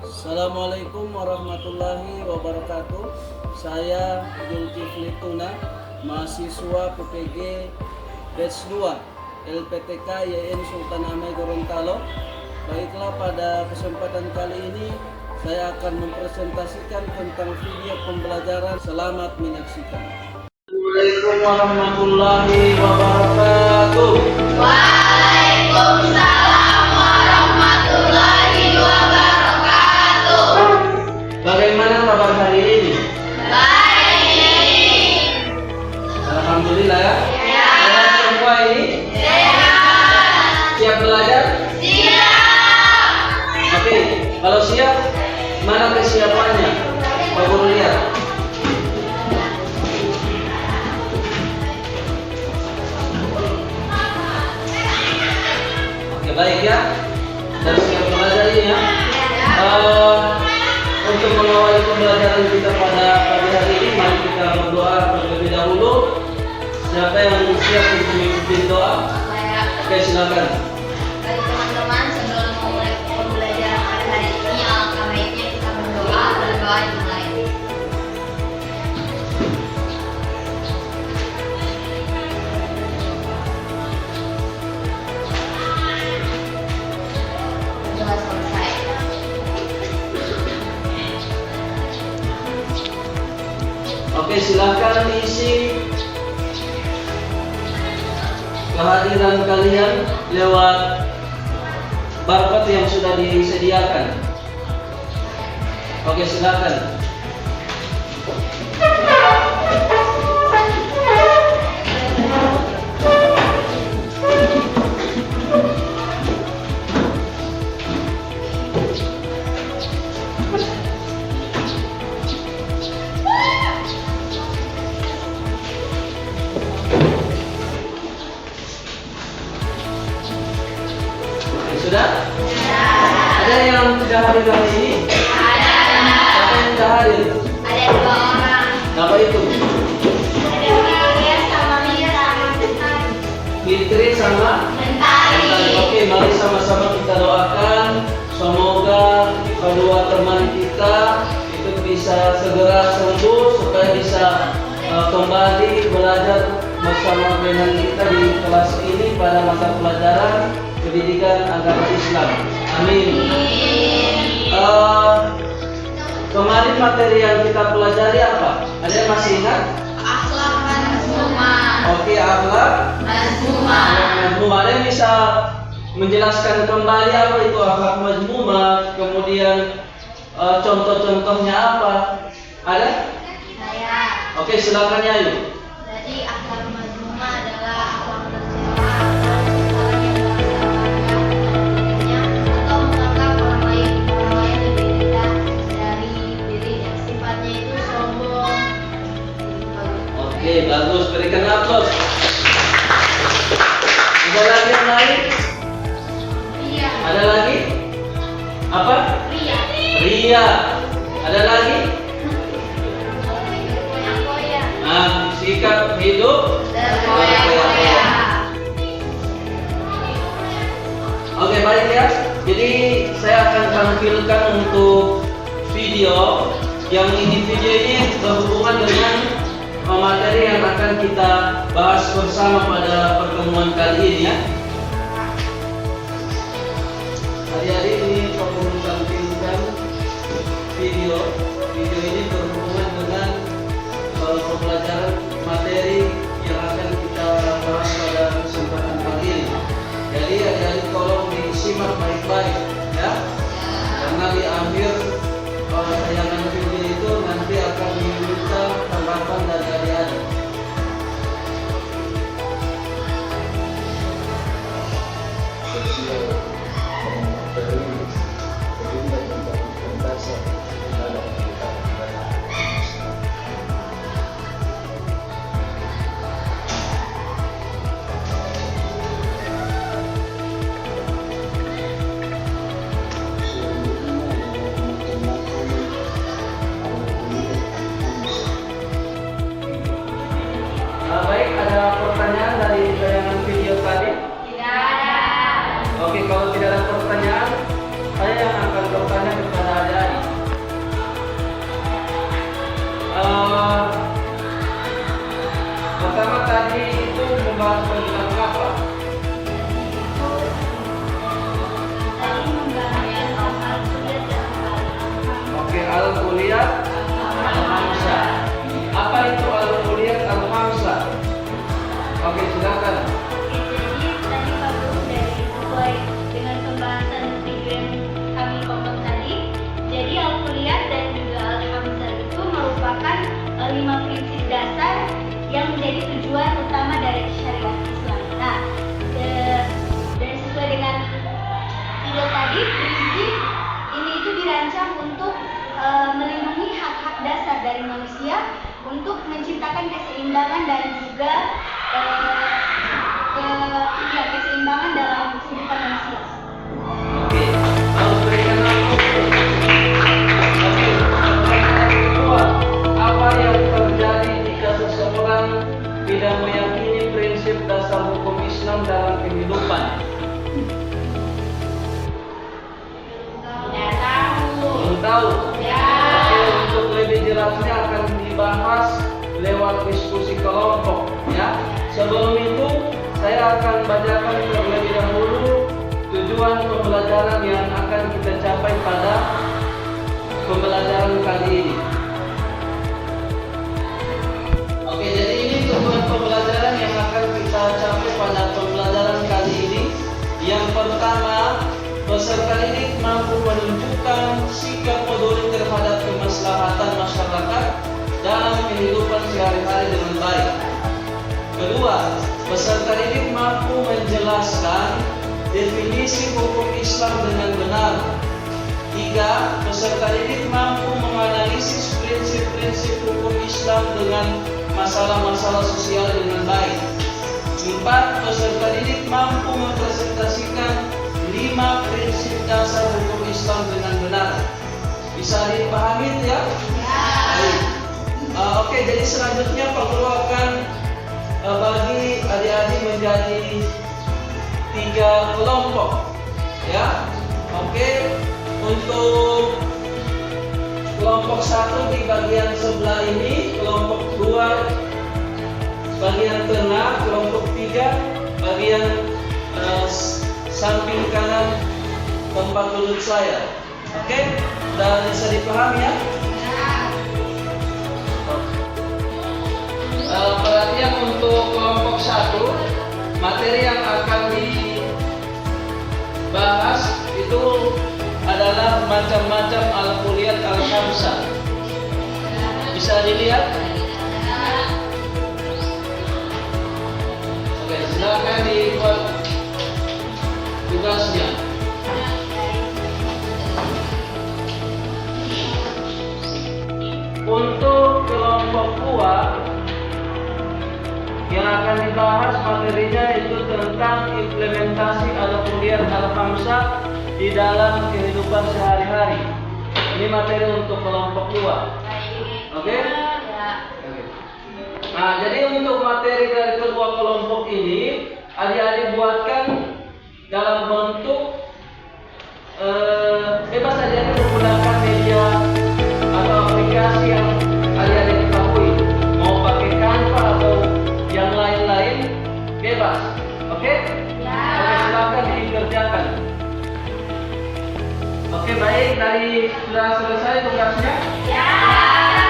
Assalamualaikum warahmatullahi wabarakatuh. Saya Zulkifli Tuna, mahasiswa PPG Batch 2 LPTK YN Sultan Hamid Gorontalo. Baiklah, pada kesempatan kali ini saya akan mempresentasikan tentang video pembelajaran. Selamat menyaksikan. Assalamualaikum warahmatullahi wabarakatuh. Waalaikumsalam warahmatullahi wabarakatuh. Bagaimana kabar hari ini? Baik. Alhamdulillah ya. Ya. Sehat semua ini? Sehat. Siap belajar? Siap. Oke, kalau siap, mana kesiapannya? Pak Guru lihat. Oke, baik ya. Dan siap belajar ini ya. Untuk mengawali pembelajaran kita pada pagi hari ini, mari kita berdoa terlebih dahulu. Siapa yang siap untuk mengikuti doa? Oke, silakan. Baik teman-teman, sebelum memulai pembelajaran pada hari ini, alangkah baiknya kita berdoa dan doa dimulai. Doa selesai. Oke, silakan isi kehadiran kalian lewat barcode yang sudah disediakan. Oke, silakan. Sudah? Ada yang tidak hadir hari ini? Ada. Siapa yang tidak hadir? Ada 2 orang. Siapa itu? Ada Fitri sama Mira. Fitri sama Mentari. Oke, mari sama-sama kita doakan semoga kedua teman kita itu bisa segera sembuh supaya bisa kembali belajar bersama dengan kita di kelas ini pada mata pelajaran pendidikan agama Islam. Amin. Kemarin materi yang kita pelajari apa? Ada yang masih ingat? Akhlak mazmumah. Oke, akhlak Mazmumah. mazmumah. Ada yang bisa menjelaskan kembali apa itu akhlak mazmumah? Kemudian contoh-contohnya apa? Ada? Saya. Oke, silakan Yayu. Jadi akhlak mazmumah adalah akhlak tercela atau menganggap orang lain lebih rendah dari dirinya. Sifatnya itu sombong. Oke, bagus. Berikan aplaus. Ada lagi yang lain? Iya. Ada lagi? Apa? Ria. Ria. Ada lagi? Koya-koya. Sikap hidup Berkoya-koya. Oke, baik ya. Jadi saya akan tampilkan untuk video yang video ini berhubungan dengan materi yang akan kita bahas bersama pada pertemuan kali ini ya. Adik-adik, ini perlu tampilkan video ini berhubungan dengan pembelajaran materi yang akan kita bahas pada kesempatan kali ini. Jadi adik-adik tolong disimak baik-baik ya. Karena di akhir tayangan video itu nanti akan diminta tanggapan dari adik-adik. Dari 5 prinsip dasar yang menjadi tujuan utama dari syariat Islam. Nah, dan sesuai dengan tiga tadi, prinsip ini itu dirancang untuk melindungi hak-hak dasar dari manusia, untuk menciptakan keseimbangan dan juga keseimbangan dalam kehidupan manusia. Oke, harus berikan aku. Kedua, apa yang terjadi jika seseorang tidak meyakini prinsip dasar hukum Islam dalam kehidupan? Tidak tahu. Belum tahu. Ya. Oke, untuk lebih jelasnya akan dibahas lewat diskusi kelompok, ya. Sebelum itu, saya akan bacakan terlebih dahulu tujuan pembelajaran yang akan kita capai pada pembelajaran kali ini. Oke, jadi ini tujuan pembelajaran yang akan kita capai pada pembelajaran kali ini. Yang pertama, peserta didik mampu menunjukkan sikap peduli terhadap kemaslahatan masyarakat dalam kehidupan sehari-hari dengan baik. Kedua, peserta didik mampu menjelaskan definisi hukum Islam dengan benar. Tiga, peserta didik mampu menganalisis prinsip-prinsip hukum Islam dengan masalah-masalah sosial dengan baik. Empat, peserta didik mampu mempresentasikan 5 prinsip dasar hukum Islam dengan benar. Bisa dipahami ya? Baik. Oke, jadi selanjutnya Pak Guru akan bagi adik-adik menjadi 3 kelompok, ya. Oke, untuk kelompok 1 di bagian sebelah ini, kelompok 2 bagian tengah, kelompok 3 bagian samping kanan tempat duduk saya. Oke, dan bisa dipahami ya? Perhatian untuk kelompok 1, materi yang akan dibahas itu adalah macam-macam al-kulliyat al-khamsah. Bisa dilihat? Oke, silakan dibuat tugasnya. Untuk kelompok 2 yang akan dibahas materinya itu tentang implementasi al-kulliyat al-khamsah di dalam kehidupan sehari-hari. Ini materi untuk kelompok 2. Oke? Nah, jadi untuk materi dari kedua kelompok ini, adik-adik buatkan dalam bentuk bebas adik-adik menggunakan media atau aplikasi yang adik-adik ketahui. Mau pakai Canva atau yang lain-lain, bebas. Oke? Oke, silakan dikerjakan. Oke, baik. Sudah selesai tugasnya? Ya.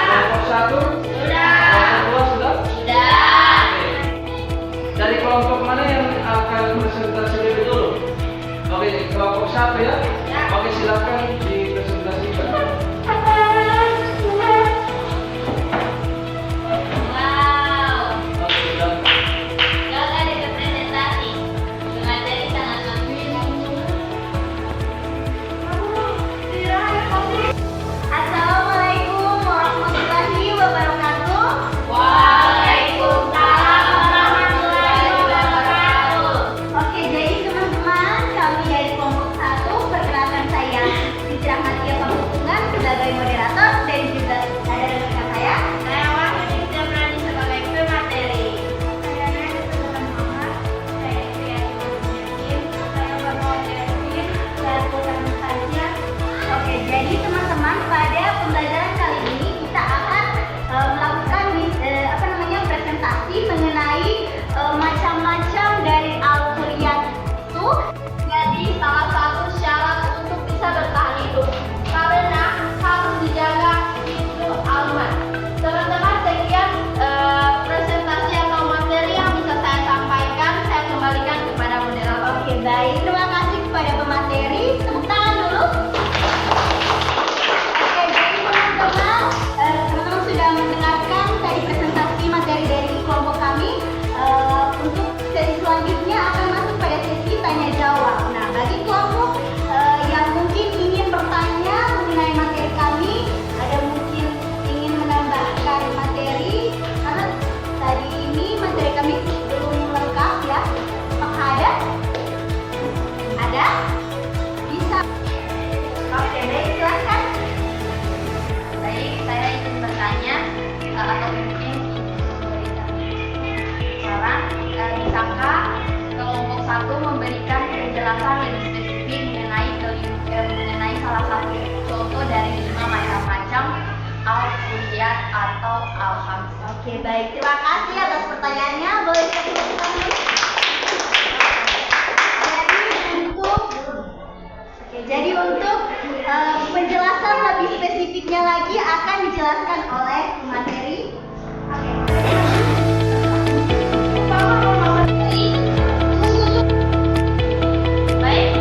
Kelompok 1? Sudah. Kelompok 2 sudah? Sudah. Oke. Dari kelompok mana yang akan presentasi lebih dulu? Oke, kelompok 1 ya? Ya. Oke, silakan dipresentasikan. Wow. Oke, silakan. Silakan ada presentasi. Materi sangat Assalamualaikum warahmatullahi wabarakatuh. Waalaikumsalam warahmatullahi wabarakatuh. Oke, jadi teman-teman, kami dari kelompok 1, perkenalkan saya Fitri Ahmadiyah Pamungkungan sebagai moderator dan juga ada rekan saya. Saya Wahyu Jamrani sebagai pemateri. Saya Nana Muhammad. Saya Yakin. Saya Bapak Yakin. Saya Putra saja. Oke, jadi teman-teman, pada pembelajaran kali ini kita akan melakukan presentasi mengenai macam-macam dari al-kulliyat itu. Jadi salah satu syarat untuk bisa bertahan hidup karena harus dijaga itu aman. Teman-teman, sekian presentasi atau materi yang bisa saya sampaikan. Saya kembalikan kepada moderator. Oke, baik. Terima kasih kepada pemateri. Tepuk tangan dulu. Oke, jadi contoh dari 5 macam al-kulliyat atau al-hamzah. Oke, baik. Terima kasih atas pertanyaannya. Boleh kita tepuk tangan dulu? Jadi untuk penjelasan lebih spesifiknya lagi akan dijelaskan oleh materi. Oke. Baik,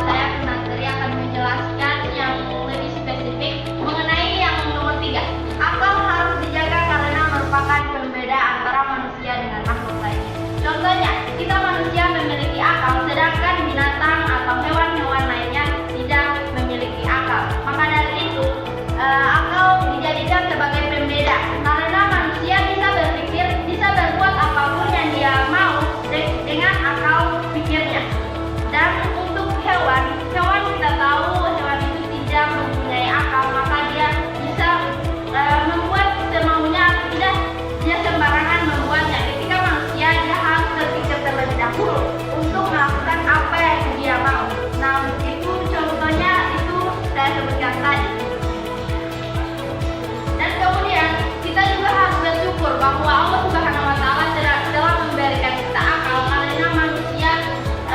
saya materi akan menjelaskan yang lebih spesifik mengenai yang nomor 3. Akal harus dijaga karena merupakan pembeda antara manusia dengan makhluk lainnya. Contohnya, kita manusia memiliki akal, sedangkan binatang atau hewan-hewan lainnya tidak memiliki akal. Maka dari itu, akal dijadikan sebagai pembeda karena manusia bisa berpikir, bisa berbuat apapun yang dia mau dengan akal pikirnya. Dan untuk hewan kita tahu hewan itu tidak mempunyai akal, maka dia bisa membuat semaunya, tidak dia sembarangan membuatnya. Ketika manusia dia harus berpikir terlebih dahulu untuk melakukan apa yang dia mau. Nah, itu contohnya itu saya sebutkan tadi. Dan kemudian kita juga harus bersyukur bahwa Allah Subhanahu wa taala telah memberikan kita akal, karena manusia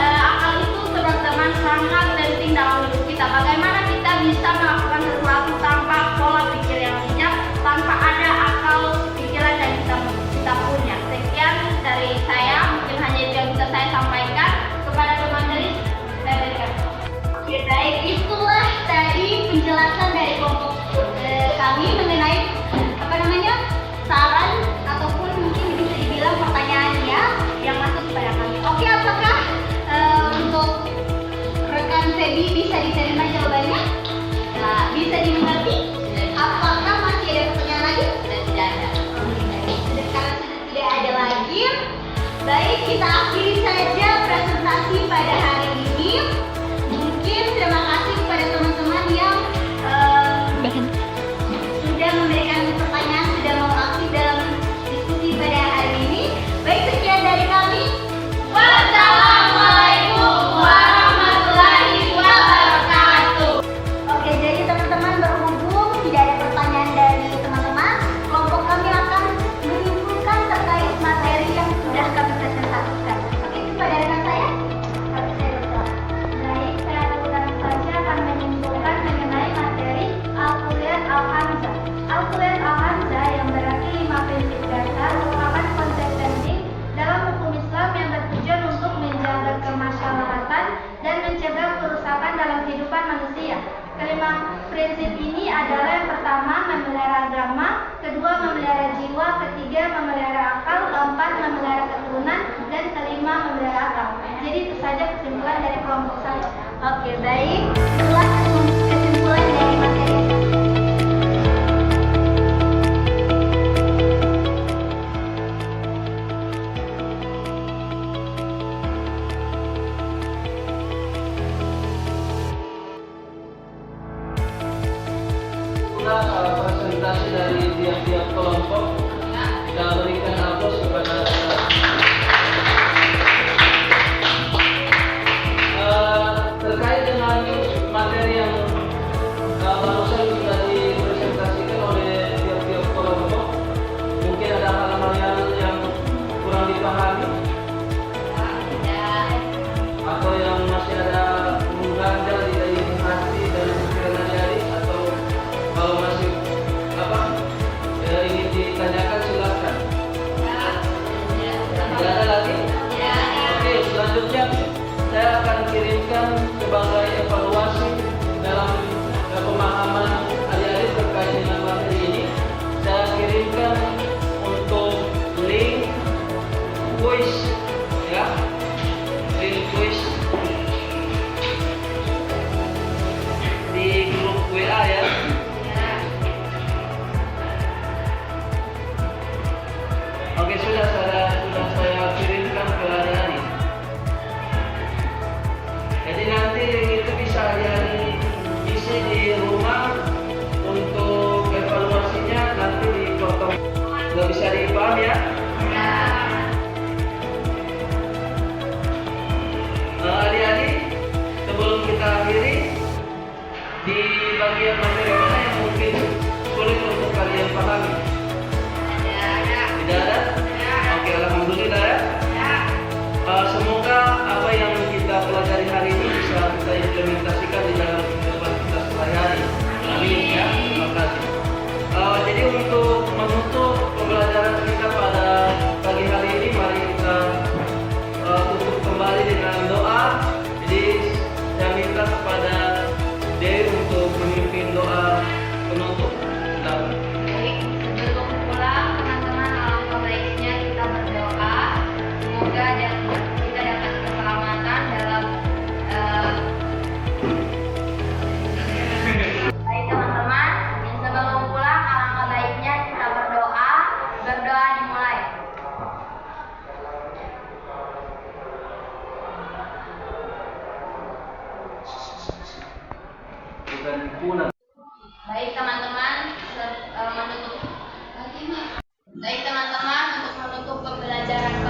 akal itu teman-teman sangat penting dalam hidup kita. Bagaimana kita bisa melakukan sesuatu tanpa pola pikir yang bijak, tanpa ada akal pikiran yang kita punya. Sekian dari saya, mungkin hanya itu yang bisa saya sampaikan kepada teman-teman. Saya berikan. Oke, baik. Itulah tadi penjelasan dari kelompok kami mengenai saran ataupun mungkin bisa dibilang pertanyaannya yang masuk kepada kami. Oke, apakah untuk rekan Febi bisa diterima jawabannya? Nah, bisa dimengerti? Apakah masih ada pertanyaan lagi? Tidak ada. Oke, baik. Sekarang sudah tidak ada lagi. Baik, kita akhiri saja presentasi pada hari ini. Mungkin terima kasih kepada teman-teman yang sudah memberikan pertanyaan, sudah mau aktif dalam diskusi pada hari ini. Baik, sekian dari kami. Wassalamualaikum warahmatullahi wabarakatuh. Oke, jadi teman-teman berhubung tidak ada pertanyaan dari teman-teman, kelompok kami akan menyimpulkan terkait materi yang sudah kami presentasikan. Oke, kepada rekan saya, harus saya berdoa. Baik, saya ulang saja akan menyimpulkan mengenai materi al-kulliyat al-hamzah. Al-kulliyat al-hamzah yang berarti 5 prinsip dasar merupakan konsep penting dalam hukum Islam yang bertujuan untuk menjaga kemasyarakatan dan mencegah kerusakan dalam kehidupan manusia. Kelima prinsip ini adalah yang pertama memelihara agama, kedua memelihara jiwa, ketiga memelihara akal, keempat memelihara keturunan, dan kelima memelihara akal. Jadi itu saja kesimpulan dari kelompok saya. Oke, baik. Itulah kesimpulan dari materi. Presentasi dari tiap-tiap kelompok. Kita berikan aplaus kepada terkait dengan materi yang barusan sudah dipresentasikan oleh tiap-tiap kelompok. Mungkin ada hal-hal yang kurang dipahami atau yang masih ada mengganjal di hati dan pikiran adik-adik, atau kalau masih bagian materi mana yang mungkin sulit untuk kalian pahami? Tidak ada? Oke, alhamdulillah ya. Semoga apa yang kita pelajari hari ini bisa kita implementasikan di dalam kehidupan kita sehari-hari. Amin ya. Terima kasih. Jadi untuk menutup pembelajaran kita pada pagi hari ini, mari kita tutup kembali dengan doa. Jadi saya minta kepada Dewi untuk memimpin doa penutup. Silakan. Baik, sebelum pulang teman-teman, alangkah baiknya kita berdoa semoga kita dapat keselamatan dalam baik teman-teman, sebelum pulang alangkah baiknya kita berdoa dimulai. Bukan pulang. Baik teman-teman, untuk menutup pembelajaran